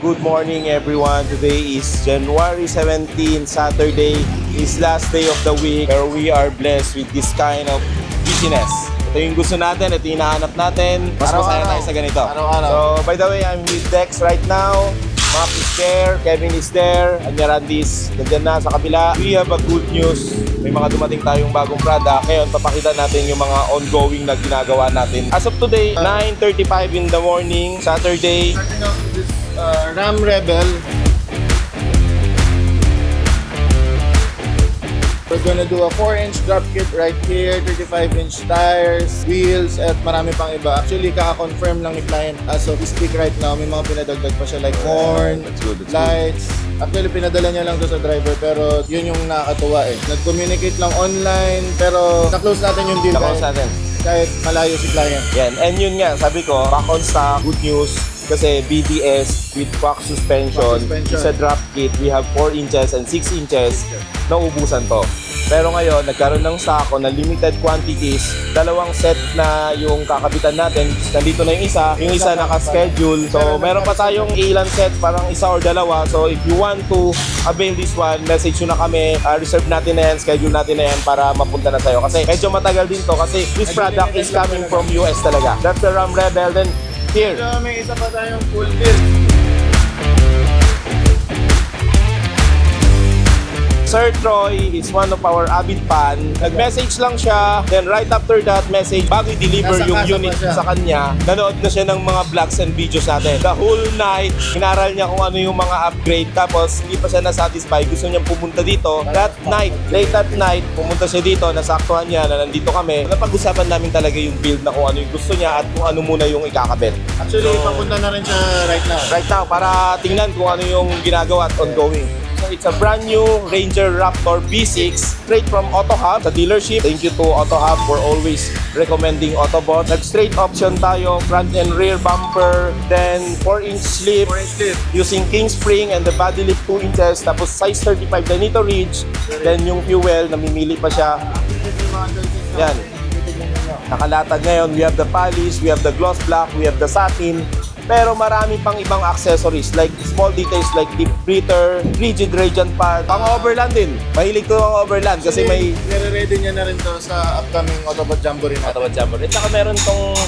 good morning everyone. Today is January 17, Saturday. Is last day of the week where we are blessed with this kind of business. Ito yung gusto natin, ito yung hinahanap natin. Mas masaya tayo sa ganito. So by the way, I'm with Dex right now. Mark is there, Kevin is there, Anya Randis nandiyan na sa kabila. We have a good news. May mga dumating tayong bagong product. Ngayon, papakita natin yung mga ongoing na ginagawa natin. As of today, 9:35 in the morning, Saturday. Starting out with this Ram Rebel. We're gonna do a 4-inch drop kit right here, 35-inch tires, wheels, at marami pang iba. Actually, kaka-confirm lang ni client as of speak right now. May mga pinadagdag pa siya like horn, lights. Actually, pinadala niya lang to sa driver pero yun yung nakakatuwa eh. Nag-communicate lang online pero na-close natin yung deal kahit malayo si client. Yan. And yun nga, sabi ko, back on stock, good news. Kasi BDS with box suspension, sa drop kit, we have 4 inches and 6 inches, naubusan to. Pero ngayon, nagkaroon ng stock na limited quantities, dalawang set na yung kakabitan natin. Nandito na yung isa naka-schedule. So, meron pa tayong ilan set, parang isa or dalawa. So, if you want to avail this one, message nyo na kami. Reserve natin na yan, schedule natin na yan para mapunta na sa'yo. Kasi medyo matagal din to kasi this product is coming from US talaga. That's the Ram Rebel. Then, here. May isa pa tayong full build. Sir Troy is one of our avid fan. Nag-message lang siya, then right after that message, bago i-deliver yung unit sa kanya, nanood na siya ng mga vlogs and videos natin. The whole night, inaral niya kung ano yung mga upgrade. Tapos, hindi pa siya na-satisfy. Gusto niyang pumunta dito. That night, late at night, pumunta siya dito, nasaktuhan niya na nandito kami. Napag-usapan namin talaga yung build na kung ano yung gusto niya at kung ano muna yung ikakabit. Actually, papunta na rin siya right now. Right now, para tingnan kung ano yung ginagawa at ongoing. So it's a brand new Ranger Raptor V6 straight from Autohub sa dealership. Thank you to Autohub for always recommending Autobot. Nag-straight option tayo, front and rear bumper, then 4-inch slip using king spring and the body lift 2 inches, tapos size 35 Danito Ridge, then yung fuel, namimili pa siya. Yan. Nakalatag ngayon, we have the polish, we have the gloss black, we have the satin. Pero marami pang ibang accessories like small details like deep breather, rigid radiant pad, pang overland din. Mahilig to ang overland kasi may nire-ready niya na rin to sa upcoming Autobot Jamboree natin. Autobot Jamboree. At saka meron tong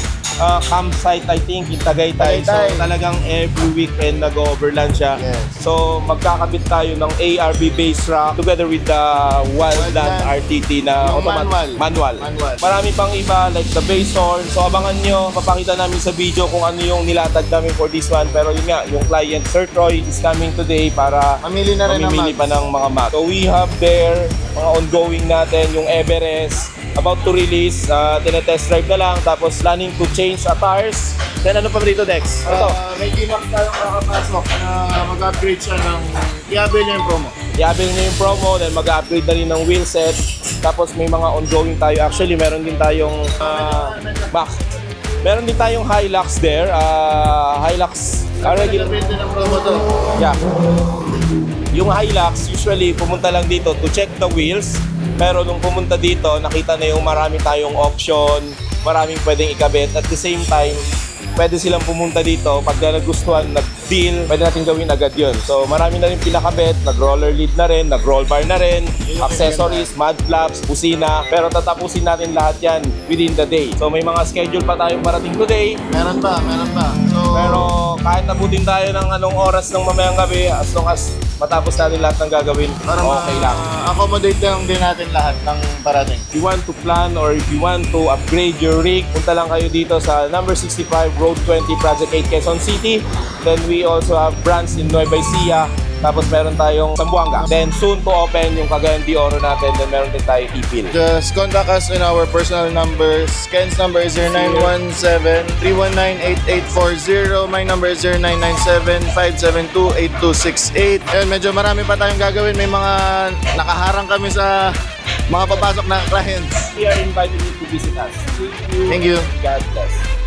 campsite, I think, in Tagaytay. So talagang every weekend nag-overland siya. Yes. So magkakabit tayo ng ARB base rack together with the Wildland RTT na manual. Marami pang iba like the base horn. So abangan nyo, papakita namin sa video kung ano yung nilatag namin for this one. Pero yun nga, yung client Sir Troy is coming today para mamili na rin mamimili pa ng mga Mac. So we have there mga ongoing natin, yung Everest about to release, tinetest drive na lang, tapos planning to change tires. Then ano pa dito, Dex? May G-Max tayong kakapasok na mag-upgrade siya ng i-avail niya yung promo. I-avail niya yung promo, then mag-upgrade na rin ng wheel set. Tapos may mga ongoing tayo. Actually, meron din tayong back. Meron din tayong Hilux there. Hilux. Regular din ang promo to. Yeah. Yung Hilux, usually pumunta lang dito to check the wheels. Pero nung pumunta dito, nakita na yung marami tayong option, maraming pwedeng ikabit. At the same time, pwede silang pumunta dito. Pag nagustuhan, nag-deal, pwede natin gawin agad yun. So marami na rin pinakabit, nag-roller lid na rin, nag-roll bar na rin, accessories, mud flaps, busina. Pero tatapusin natin lahat yan within the day. So may mga schedule pa tayong parating today. Meron pa. So, pero kahit nabutin tayo ng anong oras ng mamayang gabi, as long as matapos natin lahat ng gagawin, okay lang. Accommodate lang din natin lahat ng parating. If you want to plan or if you want to upgrade your rig, punta lang kayo dito sa number 65 Road 20 Project 8 Quezon City. Then we also have branch in Nueva Ecija. Tapos meron tayong Zamboanga. Then soon to open yung Cagayan de Oro natin. Then meron din tayo Ipil. Just contact us in our personal numbers. Ken's number is 0917-319-8840. My number is 0997-572-8268. And medyo marami pa tayong gagawin. May mga nakaharang kami sa mga papasok na clients. We are inviting you to visit us. Thank you. God bless.